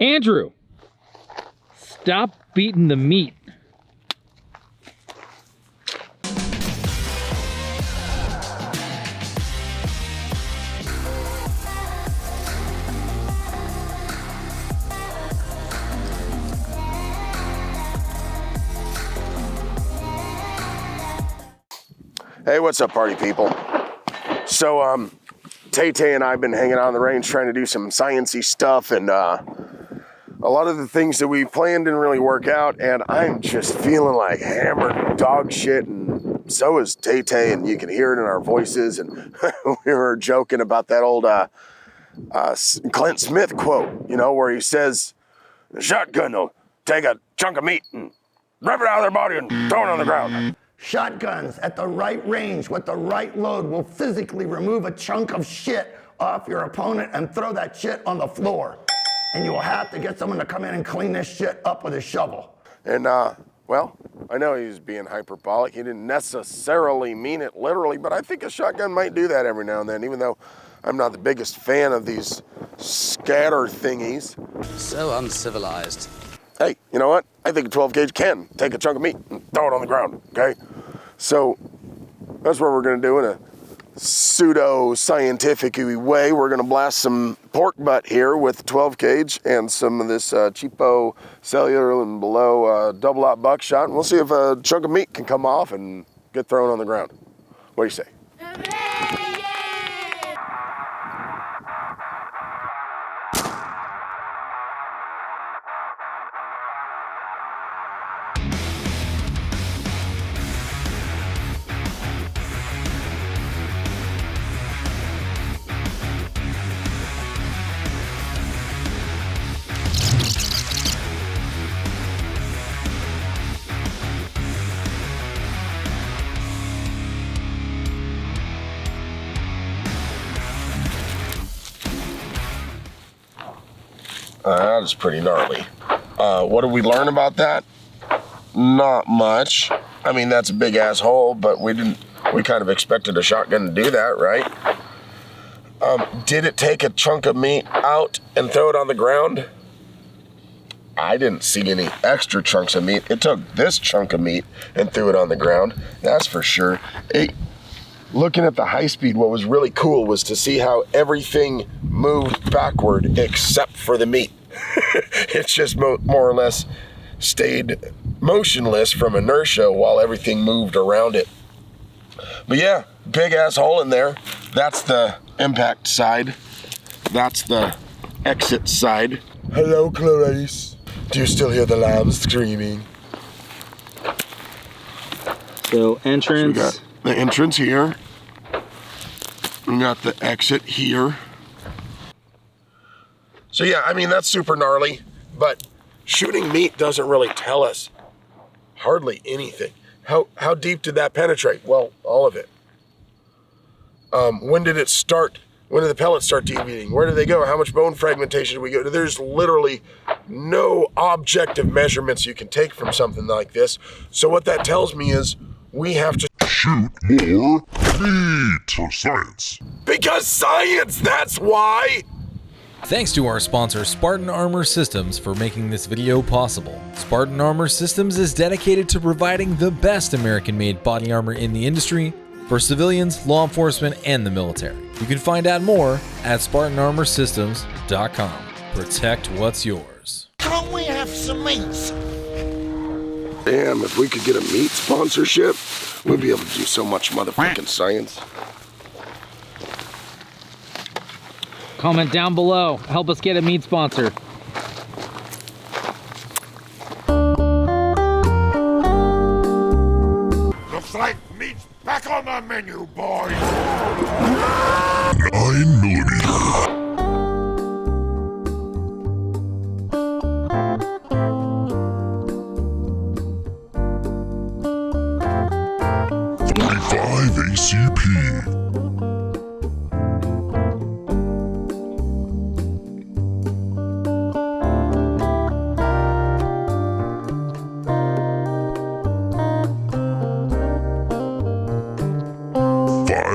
Andrew, stop beating the meat. Hey, what's up, party people? So, Tay-Tay and I have been hanging out on the range trying to do some sciencey stuff, and a lot of the things that we planned didn't really work out, and I'm just feeling like hammered dog shit, and so is Tay-Tay, and you can hear it in our voices, and we were joking about that old Clint Smith quote, you know, where he says, the shotgun will take a chunk of meat and rip it out of their body and throw it on the ground. Shotguns at the right range with the right load will physically remove a chunk of shit off your opponent and throw that shit on the floor. And you will have to get someone to come in and clean this shit up with a shovel. And, well, I know he's being hyperbolic. He didn't necessarily mean it literally, but I think a shotgun might do that every now and then, even though I'm not the biggest fan of these scatter thingies. So uncivilized. Hey, you know what? I think a 12 gauge can take a chunk of meat and throw it on the ground, okay? So that's what we're gonna do in a pseudo-scientific way. We're gonna blast some pork butt here with 12 gauge and some of this cheapo cellular and below double-aught buckshot, and we'll see if a chunk of meat can come off and get thrown on the ground. What do you say? That is pretty gnarly. What did we learn about that? Not much. I mean, that's a big ass hole, but we kind of expected a shotgun to do that, right? Did it take a chunk of meat out and throw it on the ground? I didn't see any extra chunks of meat. It took this chunk of meat and threw it on the ground. That's for sure. Looking at the high speed, what was really cool was to see how everything moved backward except for the meat. It's just more or less stayed motionless from inertia while everything moved around it. But yeah, big ass hole in there. That's the impact side. That's the exit side. Hello, Clarice. Do you still hear the lambs screaming? So entrance. So we got the entrance here. We got the exit here. So yeah, I mean, that's super gnarly, but shooting meat doesn't really tell us hardly anything. How deep did that penetrate? Well, all of it. When did it start? When did the pellets start deviating? Where did they go? How much bone fragmentation did we go? There's literally no objective measurements you can take from something like this. So what that tells me is we have to shoot more meat. For science. Because science, that's why! Thanks to our sponsor Spartan Armor Systems for making this video possible. Spartan Armor Systems is dedicated to providing the best American-made body armor in the industry for civilians, law enforcement, and the military. You can find out more at SpartanArmorSystems.com. Protect what's yours. Can't we have some meat? Damn, if we could get a meat sponsorship, we'd be able to do so much motherfucking science. Comment down below. Help us get a meat sponsor. Looks like meat's back on the menu, boys. 9mm. ACP.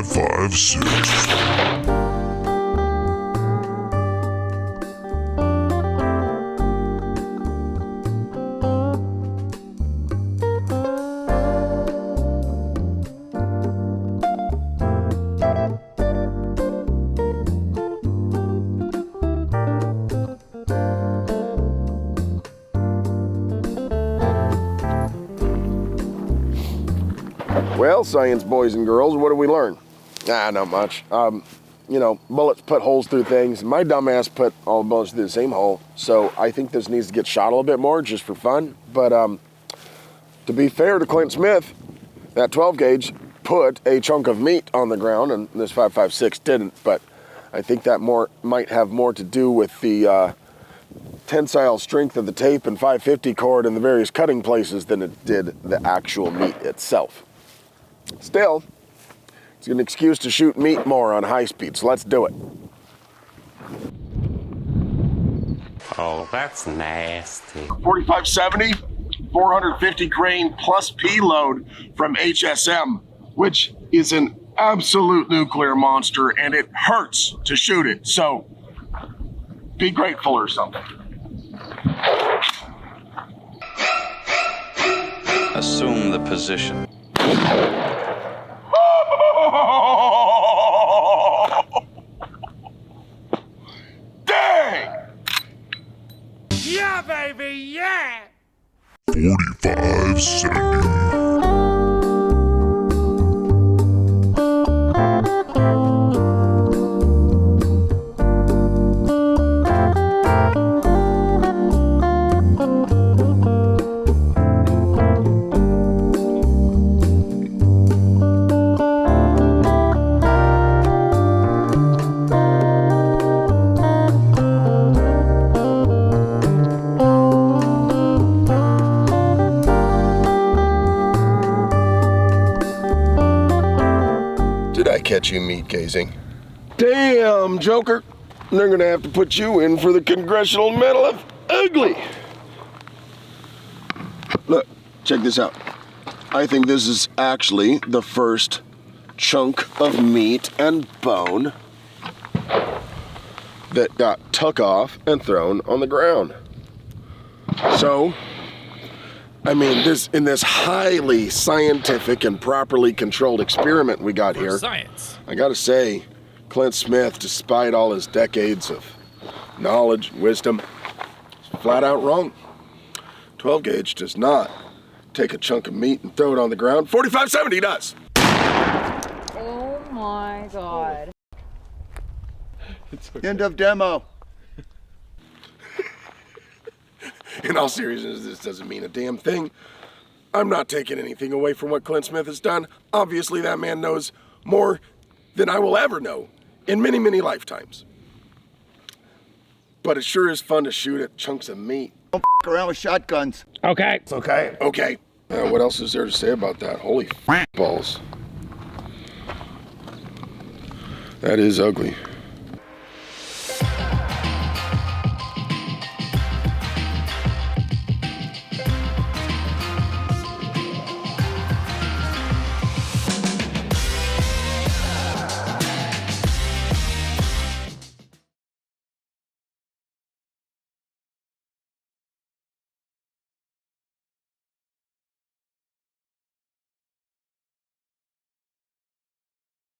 Five, six. Well, science boys and girls, what did we learn? Not much. You know, bullets put holes through things. My dumbass put all the bullets through the same hole. So I think this needs to get shot a little bit more just for fun. But to be fair to Clint Smith, that 12 gauge put a chunk of meat on the ground and this 5.56 didn't. But I think that might have more to do with the tensile strength of the tape and 550 cord and the various cutting places than it did the actual meat itself. Still, it's an excuse to shoot meat more on high speed, so let's do it. Oh, that's nasty. 4570, 450 grain plus P load from HSM, which is an absolute nuclear monster and it hurts to shoot it, so be grateful or something. Assume the position. Dang! Yeah, baby, yeah! 4570. Did I catch you meat gazing? Damn, Joker. They're gonna have to put you in for the Congressional Medal of Ugly. Look, check this out. I think this is actually the first chunk of meat and bone that got took off and thrown on the ground. So, I mean, in this highly scientific and properly controlled experiment we got here, Science. I gotta say, Clint Smith, despite all his decades of knowledge and wisdom, is flat out wrong. 12 gauge does not take a chunk of meat and throw it on the ground. 4570 does. Oh my God. End of demo. In all seriousness, this doesn't mean a damn thing. I'm not taking anything away from what Clint Smith has done. Obviously, that man knows more than I will ever know in many, many lifetimes. But it sure is fun to shoot at chunks of meat. Don't f around with shotguns. Okay. It's okay. Okay. What else is there to say about that? Holy balls. That is ugly.